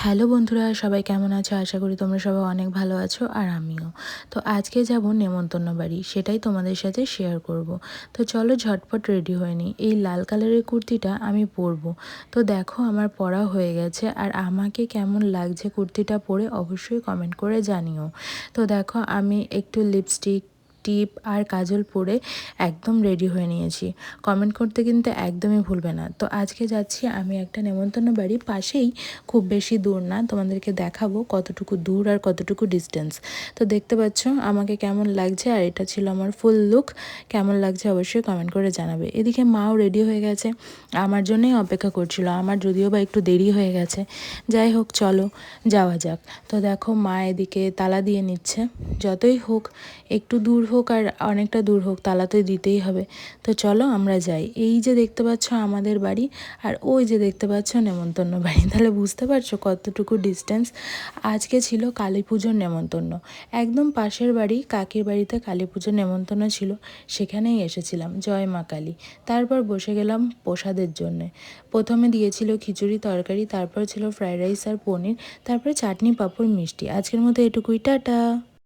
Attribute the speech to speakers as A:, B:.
A: Hello বন্ধুরা, সবাই কেমন আছো? আশা করি তোমরা সবাই অনেক ভালো আছো আর আমিও। তো আজকে যাব নেমন্তন্ন বাড়ি, সেটাই তোমাদের সাথে শেয়ার করব। তো চলো ঝটপট রেডি হয়ে নিই। এই লাল কালারের কুর্তিটা আমি পরবো। তো দেখো আমার পরা হয়ে গেছে, আর আমাকে কেমন লাগছে কুর্তিটা পরে অবশ্যই কমেন্ট করে জানিও। তো দেখো আমি একটু লিপস্টিক টিপ আর কাজল পরে একদম রেডি হয়ে নিয়েছি। কমেন্ট করতে কিন্তু একদমই ভুলবে না। তো আজকে যাচ্ছি আমি একটা নেমন্তন্ন বাড়ি, পাশেই, খুব বেশি দূর না। তোমাদেরকে দেখাবো কতটুকু দূর আর কতটুকু ডিস্টেন্স। তো দেখতে পাচ্ছ আমাকে কেমন লাগছে, আর এটা ছিল আমার ফুল লুক। কেমন লাগছে অবশ্যই কমেন্ট করে জানাবে। এদিকে মাও রেডি হয়ে গেছে, আমার জন্যই অপেক্ষা করছিল। আমার যদিও বা একটু দেরি হয়ে গেছে, যাই হোক চলো যাওয়া যাক। তো দেখো মা এদিকে তালা দিয়ে নিচ্ছে। যতই হোক, একটু দূর হোক আর অনেকটা দূর হোক, তালা তো দিতেই হবে। তো চলো আমরা যাই। এই যে দেখতে পাচ্ছ আমাদের বাড়ি, আর ওই যে দেখতে পাচ্ছ নেমন্তন্ন বাড়ি। তাহলে বুঝতে পারছো কতটুকু ডিস্টেন্স। আজকে ছিল কালী পুজোর নেমন্তন্ন, একদম পাশের বাড়ি কাকির বাড়িতে কালী পুজোর নেমন্তন্ন ছিল, সেখানেই এসেছিলাম। জয় মা কালী। তারপর বসে গেলাম প্রসাদের জন্যে। প্রথমে দিয়েছিল খিচুড়ি তরকারি, তারপর ছিল ফ্রাইড রাইস আর পনির, তারপরে চাটনি পাঁপড় মিষ্টি। আজকের মতো এটুকুই, টাটা।